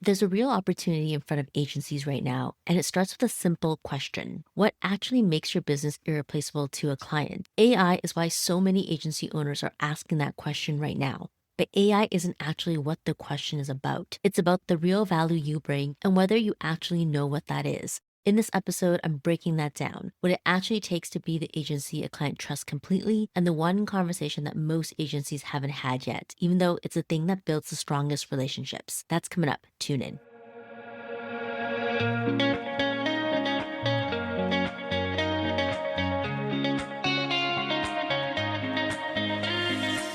There's a real opportunity in front of agencies right now, and it starts with a simple question. What actually makes your business irreplaceable to a client? AI is why so many agency owners are asking that question right now. But AI isn't actually what the question is about. It's about the real value you bring and whether you actually know what that is. In this episode, I'm breaking that down, what it actually takes to be the agency a client trusts completely, and the one conversation that most agencies haven't had yet, even though it's the thing that builds the strongest relationships. That's coming up. Tune in.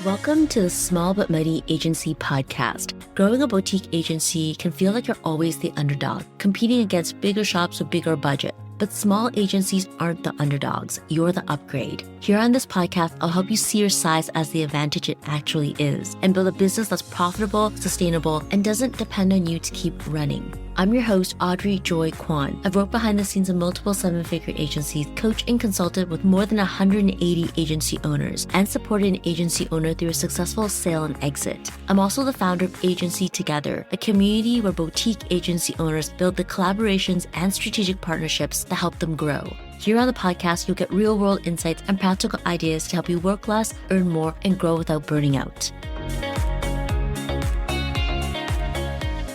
Welcome to the Small But Mighty Agency podcast. Growing a boutique agency can feel like you're always the underdog, competing against bigger shops with bigger budget. But small agencies aren't the underdogs, you're the upgrade. Here on this podcast, I'll help you see your size as the advantage it actually is and build a business that's profitable, sustainable, and doesn't depend on you to keep running. I'm your host, Audrey Joy Kwan. I've worked behind the scenes of multiple seven-figure agencies, coached and consulted with more than 180 agency owners, and supported an agency owner through a successful sale and exit. I'm also the founder of Agency Together, a community where boutique agency owners build the collaborations and strategic partnerships to help them grow. Here on the podcast, you'll get real-world insights and practical ideas to help you work less, earn more, and grow without burning out.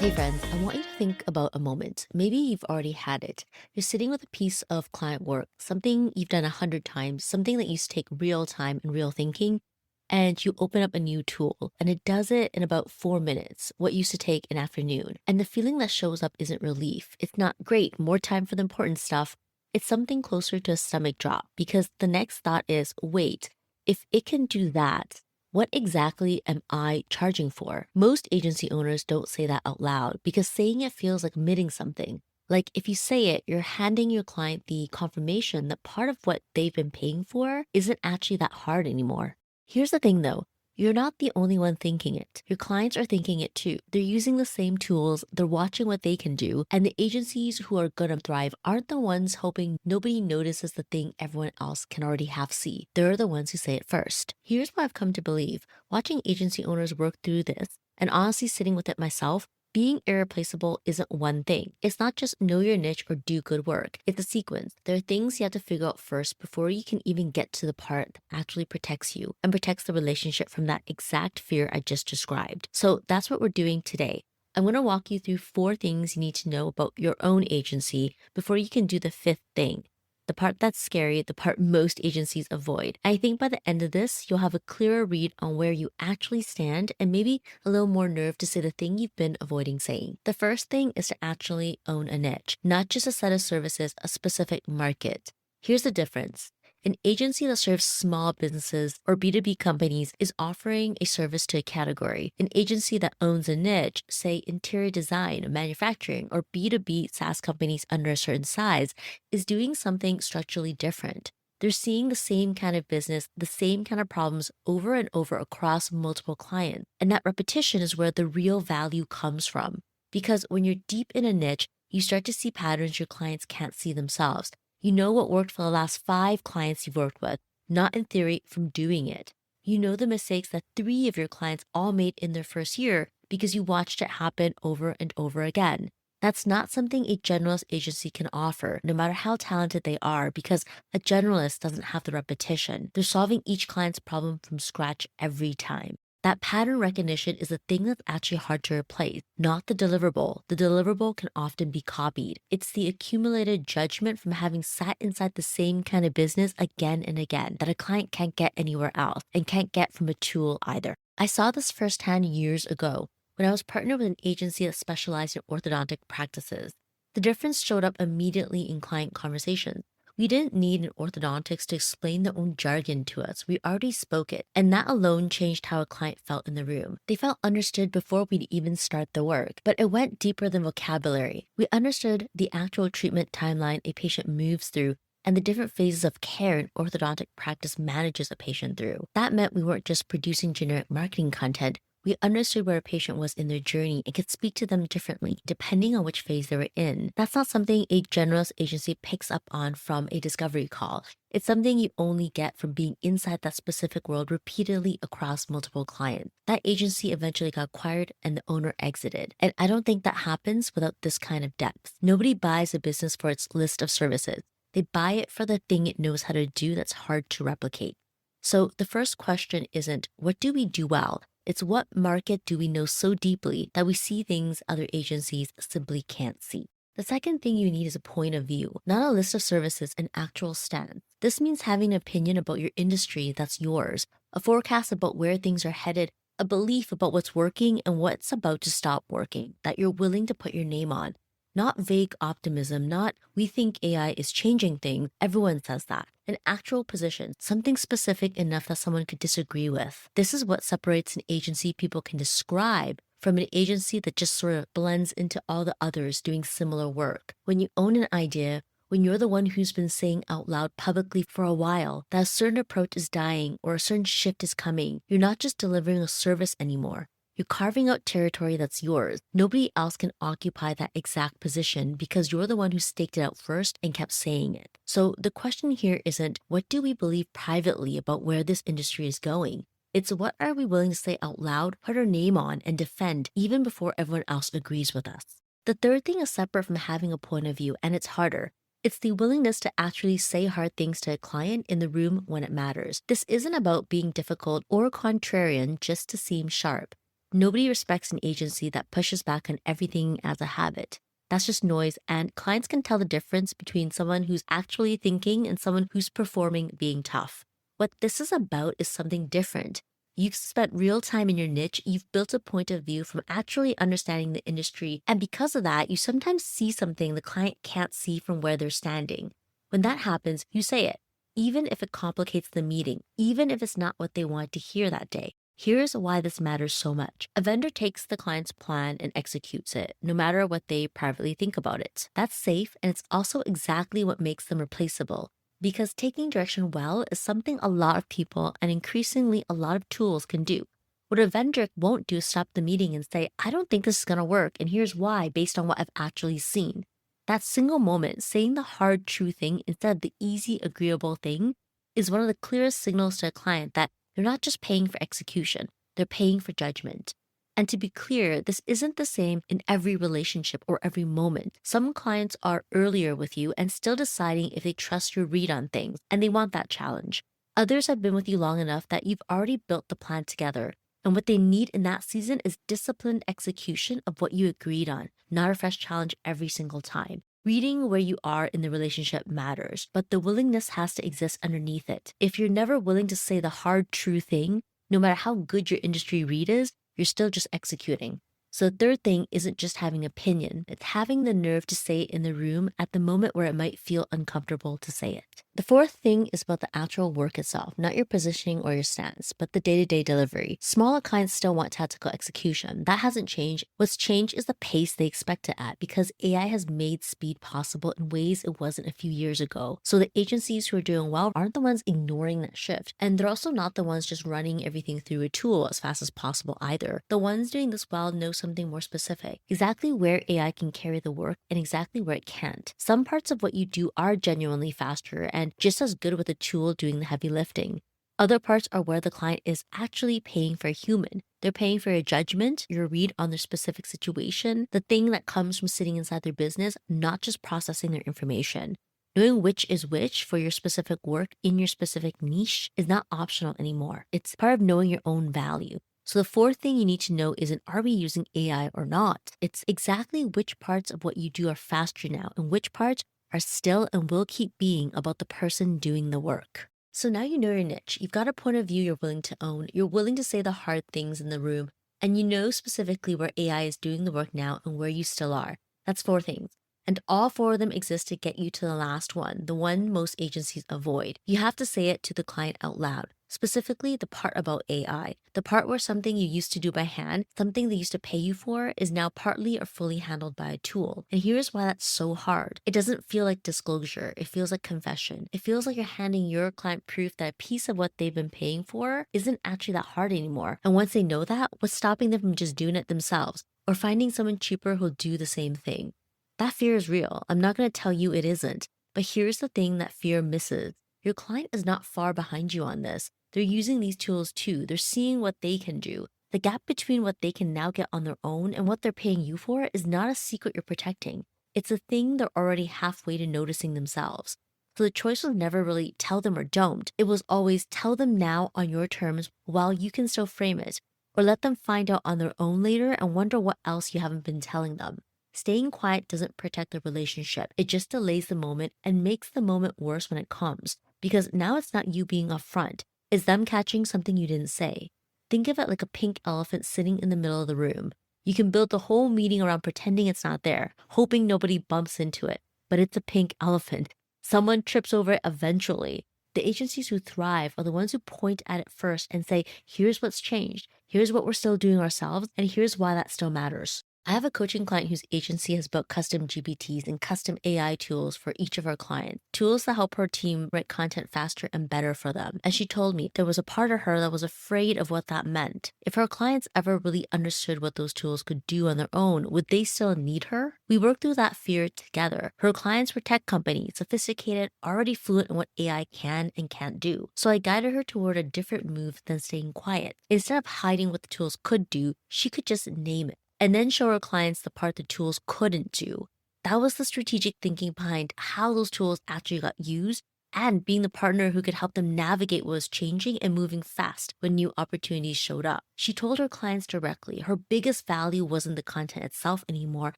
Hey friends, I want you to think about a moment. Maybe you've already had it. You're sitting with a piece of client work, something you've done 100 times, something that used to take real time and real thinking, and you open up a new tool and it does it in about 4 minutes, what used to take an afternoon. And the feeling that shows up isn't relief. It's not great, more time for the important stuff. It's something closer to a stomach drop because the next thought is, wait, if it can do that, what exactly am I charging for? Most agency owners don't say that out loud because saying it feels like admitting something. Like if you say it, you're handing your client the confirmation that part of what they've been paying for isn't actually that hard anymore. Here's the thing though. You're not the only one thinking it. Your clients are thinking it too. They're using the same tools, they're watching what they can do, and the agencies who are gonna thrive aren't the ones hoping nobody notices the thing everyone else can already half see. They're the ones who say it first. Here's what I've come to believe. Watching agency owners work through this, and honestly sitting with it myself, being irreplaceable isn't one thing. It's not just know your niche or do good work. It's a sequence. There are things you have to figure out first before you can even get to the part that actually protects you and protects the relationship from that exact fear I just described. So that's what we're doing today. I'm going to walk you through 4 things you need to know about your own agency before you can do the 5th thing. The part that's scary, the part most agencies avoid. I think by the end of this, you'll have a clearer read on where you actually stand and maybe a little more nerve to say the thing you've been avoiding saying. The first thing is to actually own a niche, not just a set of services, a specific market. Here's the difference. An agency that serves small businesses or B2B companies is offering a service to a category. An agency that owns a niche, say interior design, manufacturing, or B2B SaaS companies under a certain size, is doing something structurally different. They're seeing the same kind of business, the same kind of problems over and over across multiple clients. And that repetition is where the real value comes from. Because when you're deep in a niche, you start to see patterns your clients can't see themselves. You know what worked for the last 5 clients you've worked with, not in theory from doing it. You know the mistakes that 3 of your clients all made in their first year because you watched it happen over and over again. That's not something a generalist agency can offer, no matter how talented they are, because a generalist doesn't have the repetition. They're solving each client's problem from scratch every time. That pattern recognition is the thing that's actually hard to replace, not the deliverable. The deliverable can often be copied. It's the accumulated judgment from having sat inside the same kind of business again and again that a client can't get anywhere else and can't get from a tool either. I saw this firsthand years ago when I was partnered with an agency that specialized in orthodontic practices. The difference showed up immediately in client conversations. We didn't need an orthodontist to explain their own jargon to us. We already spoke it. And that alone changed how a client felt in the room. They felt understood before we'd even start the work. But it went deeper than vocabulary. We understood the actual treatment timeline a patient moves through and the different phases of care an orthodontic practice manages a patient through. That meant we weren't just producing generic marketing content. We understood where a patient was in their journey and could speak to them differently depending on which phase they were in. That's not something a generalist agency picks up on from a discovery call. It's something you only get from being inside that specific world repeatedly across multiple clients. That agency eventually got acquired and the owner exited. And I don't think that happens without this kind of depth. Nobody buys a business for its list of services. They buy it for the thing it knows how to do that's hard to replicate. So the first question isn't, what do we do well? It's what market do we know so deeply that we see things other agencies simply can't see? The second thing you need is a point of view, not a list of services, an actual stance. This means having an opinion about your industry that's yours, a forecast about where things are headed, a belief about what's working and what's about to stop working that you're willing to put your name on. Not vague optimism, not we think AI is changing things. Everyone says that. An actual position, something specific enough that someone could disagree with. This is what separates an agency people can describe from an agency that just sort of blends into all the others doing similar work. When you own an idea, when you're the one who's been saying out loud publicly for a while that a certain approach is dying or a certain shift is coming, you're not just delivering a service anymore. You're carving out territory that's yours. Nobody else can occupy that exact position because you're the one who staked it out first and kept saying it. So the question here isn't, what do we believe privately about where this industry is going? It's, what are we willing to say out loud, put our name on, and defend even before everyone else agrees with us? The third thing is separate from having a point of view, and it's harder. It's the willingness to actually say hard things to a client in the room when it matters. This isn't about being difficult or contrarian just to seem sharp. Nobody respects an agency that pushes back on everything as a habit. That's just noise, and clients can tell the difference between someone who's actually thinking and someone who's performing being tough. What this is about is something different. You've spent real time in your niche, you've built a point of view from actually understanding the industry, and because of that, you sometimes see something the client can't see from where they're standing. When that happens, you say it, even if it complicates the meeting, even if it's not what they want to hear that day. Here's why this matters so much. A vendor takes the client's plan and executes it, no matter what they privately think about it. That's safe, and it's also exactly what makes them replaceable. Because taking direction well is something a lot of people and increasingly a lot of tools can do. What a vendor won't do is stop the meeting and say, I don't think this is gonna work, and here's why based on what I've actually seen. That single moment, saying the hard, true thing instead of the easy, agreeable thing, is one of the clearest signals to a client that they're not just paying for execution, they're paying for judgment. And to be clear, this isn't the same in every relationship or every moment. Some clients are earlier with you and still deciding if they trust your read on things, and they want that challenge. Others have been with you long enough that you've already built the plan together. And what they need in that season is disciplined execution of what you agreed on, not a fresh challenge every single time. Reading where you are in the relationship matters, but the willingness has to exist underneath it. If you're never willing to say the hard, true thing, no matter how good your industry read is, you're still just executing. So the third thing isn't just having opinion, it's having the nerve to say it in the room at the moment where it might feel uncomfortable to say it. The fourth thing is about the actual work itself, not your positioning or your stance, but the day-to-day delivery. Smaller clients still want tactical execution. That hasn't changed. What's changed is the pace they expect it at because AI has made speed possible in ways it wasn't a few years ago. So the agencies who are doing well aren't the ones ignoring that shift. And they're also not the ones just running everything through a tool as fast as possible either. The ones doing this well know something more specific, exactly where AI can carry the work and exactly where it can't. Some parts of what you do are genuinely faster and just as good with a tool doing the heavy lifting. Other parts are where the client is actually paying for a human. They're paying for your judgment, your read on their specific situation, the thing that comes from sitting inside their business, not just processing their information. Knowing which is which for your specific work in your specific niche is not optional anymore. It's part of knowing your own value. So the fourth thing you need to know isn't, are we using AI or not? It's exactly which parts of what you do are faster now and which parts are still and will keep being about the person doing the work. So now you know your niche. You've got a point of view you're willing to own. You're willing to say the hard things in the room, and you know specifically where AI is doing the work now and where you still are. That's four things. And all four of them exist to get you to the last one, the one most agencies avoid. You have to say it to the client out loud. Specifically, the part about AI, the part where something you used to do by hand, something they used to pay you for, is now partly or fully handled by a tool. And here's why that's so hard. It doesn't feel like disclosure, it feels like confession. It feels like you're handing your client proof that a piece of what they've been paying for isn't actually that hard anymore. And once they know that, what's stopping them from just doing it themselves or finding someone cheaper who'll do the same thing? That fear is real. I'm not going to tell you it isn't. But here's the thing that fear misses. Your client is not far behind you on this. They're using these tools too. They're seeing what they can do. The gap between what they can now get on their own and what they're paying you for is not a secret you're protecting. It's a thing they're already halfway to noticing themselves. So the choice was never really tell them or don't. It was always tell them now on your terms while you can still frame it, or let them find out on their own later and wonder what else you haven't been telling them. Staying quiet doesn't protect the relationship. It just delays the moment and makes the moment worse when it comes. Because now it's not you being upfront. It's them catching something you didn't say. Think of it like a pink elephant sitting in the middle of the room. You can build the whole meeting around pretending it's not there, hoping nobody bumps into it. But it's a pink elephant. Someone trips over it eventually. The agencies who thrive are the ones who point at it first and say, here's what's changed, here's what we're still doing ourselves, and here's why that still matters. I have a coaching client whose agency has built custom GPTs and custom AI tools for each of her clients, tools that help her team write content faster and better for them. And she told me there was a part of her that was afraid of what that meant. If her clients ever really understood what those tools could do on their own, would they still need her? We worked through that fear together. Her clients were tech companies, sophisticated, already fluent in what AI can and can't do. So I guided her toward a different move than staying quiet. Instead of hiding what the tools could do, she could just name it and then show her clients the part the tools couldn't do. That was the strategic thinking behind how those tools actually got used and being the partner who could help them navigate what was changing and moving fast when new opportunities showed up. She told her clients directly her biggest value wasn't the content itself anymore.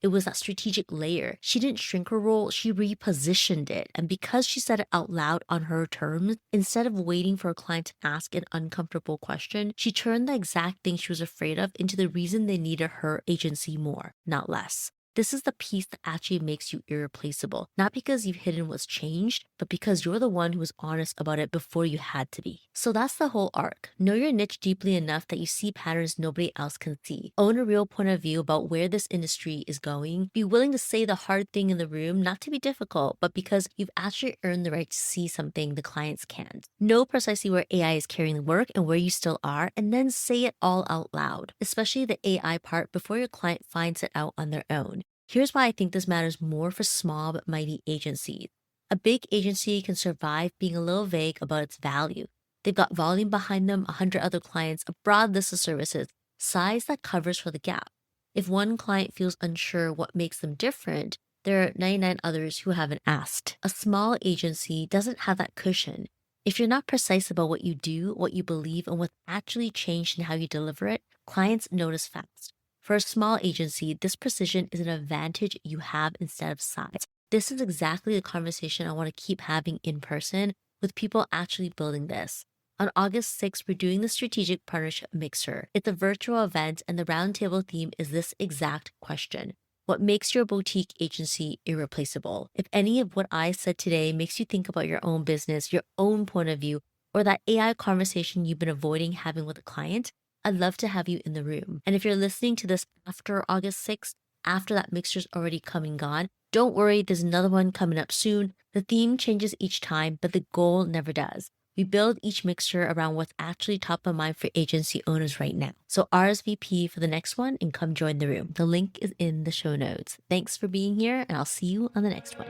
It was that strategic layer. She didn't shrink her role, she repositioned it. And because she said it out loud on her terms, instead of waiting for a client to ask an uncomfortable question, she turned the exact thing she was afraid of into the reason they needed her agency more, not less. This is the piece that actually makes you irreplaceable, not because you've hidden what's changed, but because you're the one who was honest about it before you had to be. So that's the whole arc. Know your niche deeply enough that you see patterns nobody else can see. Own a real point of view about where this industry is going. Be willing to say the hard thing in the room, not to be difficult, but because you've actually earned the right to see something the clients can't. Know precisely where AI is carrying the work and where you still are, and then say it all out loud, especially the AI part before your client finds it out on their own. Here's why I think this matters more for small but mighty agencies. A big agency can survive being a little vague about its value. They've got volume behind them, 100 other clients, a broad list of services, size that covers for the gap. If one client feels unsure what makes them different, there are 99 others who haven't asked. A small agency doesn't have that cushion. If you're not precise about what you do, what you believe, and what's actually changed in how you deliver it, clients notice fast. For a small agency, this precision is an advantage you have instead of size. This is exactly the conversation I want to keep having in person with people actually building this. On August 6th, we're doing the Strategic Partnership Mixer. It's a virtual event, and the roundtable theme is this exact question. What makes your boutique agency irreplaceable? If any of what I said today makes you think about your own business, your own point of view, or that AI conversation you've been avoiding having with a client, I'd love to have you in the room. And if you're listening to this after August 6th, after that mixer's already come and gone, don't worry, there's another one coming up soon. The theme changes each time, but the goal never does. We build each mixer around what's actually top of mind for agency owners right now. So RSVP for the next one and come join the room. The link is in the show notes. Thanks for being here, and I'll see you on the next one.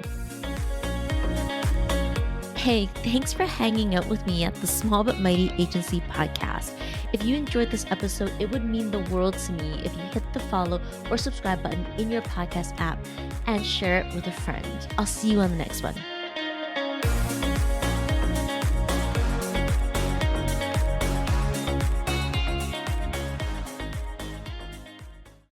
Hey, thanks for hanging out with me at the Small But Mighty Agency podcast. If you enjoyed this episode, it would mean the world to me if you hit the follow or subscribe button in your podcast app and share it with a friend. I'll see you on the next one.